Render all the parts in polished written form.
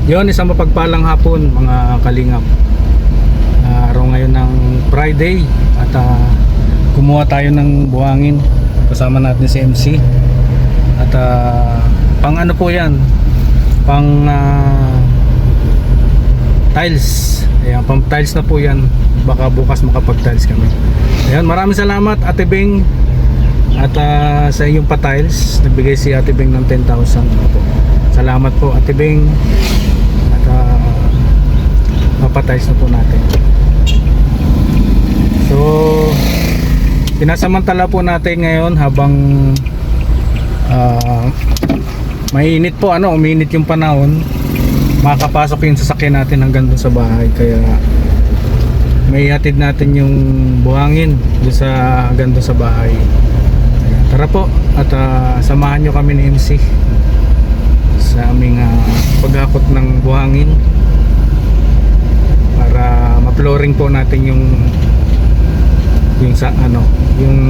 Yon, isang mapagpalang hapon mga kalingap. Araw ngayon ng Friday at kumuha tayo ng buhangin. Kasama natin si MC. At pang ano po yan? Pang tiles. Ayan, pang tiles na po yan. Baka bukas makapag-tiles kami. Ayan, maraming salamat Ate Beng. At sa inyong pa-tiles, nagbigay si Ate Beng ng 10,000 po. Salamat po Ate Beng. At papatiles na po natin. So pinasamantala po natin ngayon habang mainit po, uminit yung panahon. Makakapasok yung sasakyan natin hanggang dun sa bahay. Kaya may hatid natin yung buhangin dun hanggang dun sa bahay. Kaya, tara po at samahan nyo kami ni MC sa aming paghakot ng buhangin para ma-flooring po natin yung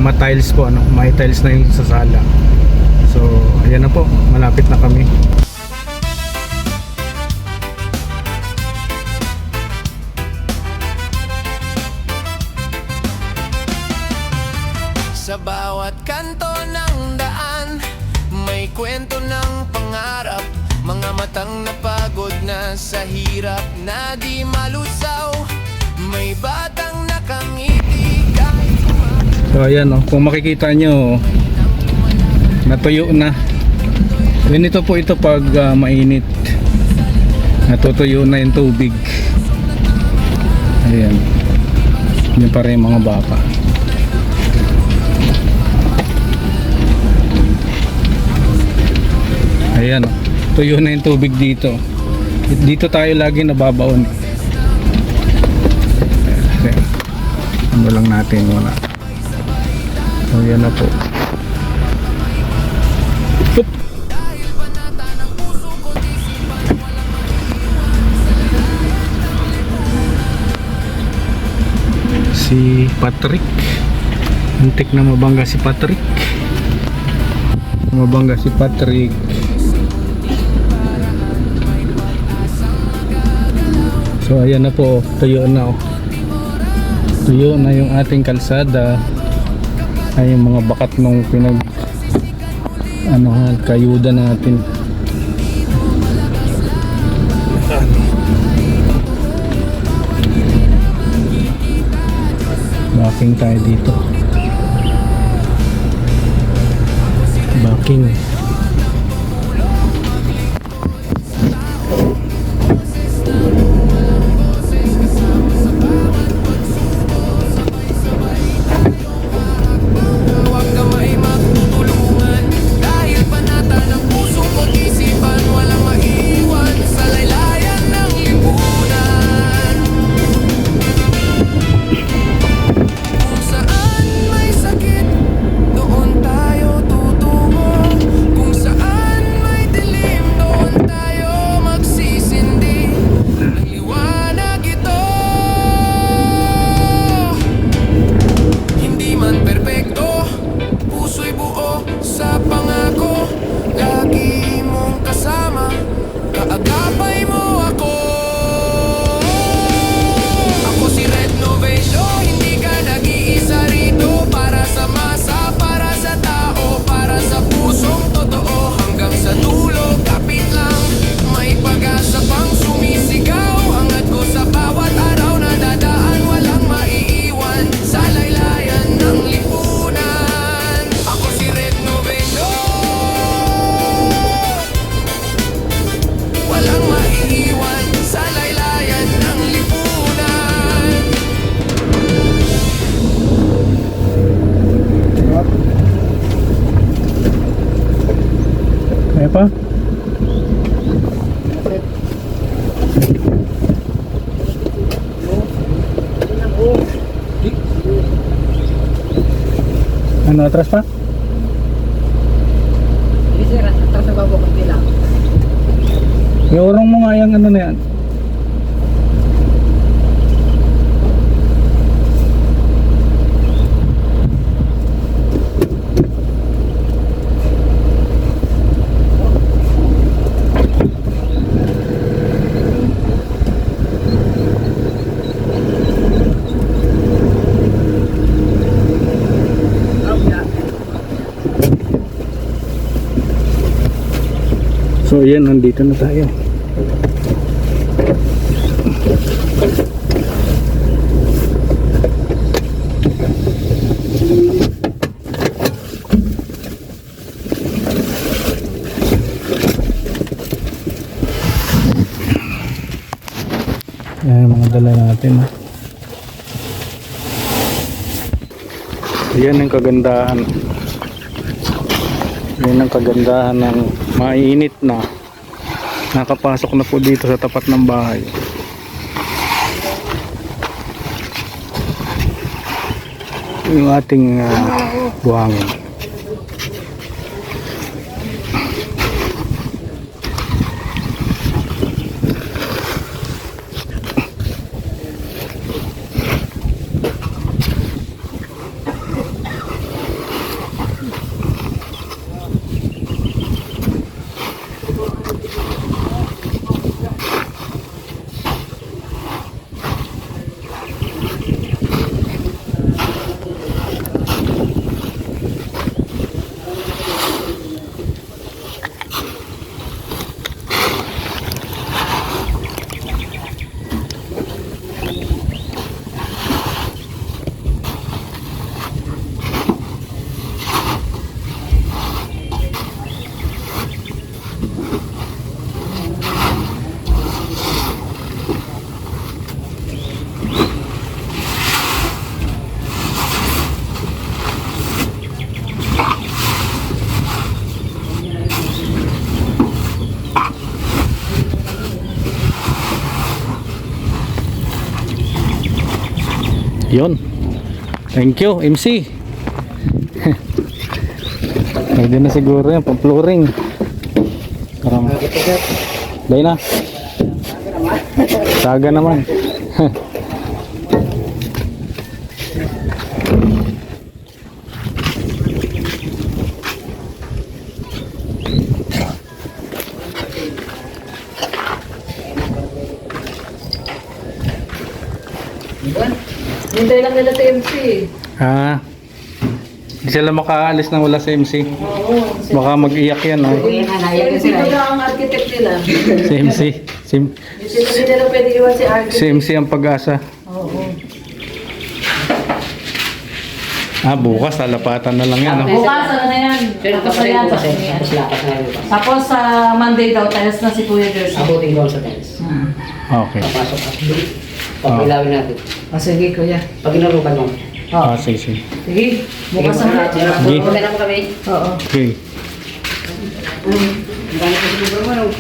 ma-tiles po, may tiles na yung sa sala. So ayan na po, malapit na kami. Sa bawat kanto ng daan, may kwento ng pangarap. Mga matang napagod na sa hirap na di malusaw. May batang nakangiti kahit So ayan kung makikita nyo, natuyo na. Ganito po ito pag mainit. Natutuyo na yung tubig. Ayan. Yun pa rin mga baka. Ayan, tuyo na yung tubig dito. Dito tayo lagi nababaon. Ano lang natin muna. So yan na po. Oop. Si Patrick, muntik na mabangga si Patrick. Mabangga si Patrick. So ayan na po, tuyo na tuyo na yung ating kalsada. Ay yung mga bakat nung kayuda natin. Backing tayo dito. Backing. Pa? Ano, atras pa? Hindi sir, atras na babo kunti lang. Iurong mo nga yung na yan. So yan, nandito na tayo. Yan yung mga dala natin. Yan ang kagandahan. Yan ang kagandahan ng mainit na nakapasok na po dito sa tapat ng bahay. Yung ating buhangin. Yun. Thank you, MC. Pwede na siguro yan, pang-flooring. Parang dahil na. Saga naman. Hintay lang nila sa MC. Hindi sila makaalis na wala sa MC. Oo. Baka mag-iyak yan. Si MC na ang architect nila. Si MC. Hindi nila pwede iwan si architect. Si MC ang pag-asa. Oo. Bukas, lalapatan na lang yan. Bukas, ano na yan? Tapos na yan. Tapos lapat na yun. Tapos sa Monday daw, talas na si Kuya Jersey. Abutin doon sa tennis. Okay. Papasok ka. Pagpilawin natin. Sige, Kuya. Pag inarukan mo. Sige, sige. Sige, bukas na. Sige. Wala na po kami. Oo. Okay. Ang dami ko siguro mo.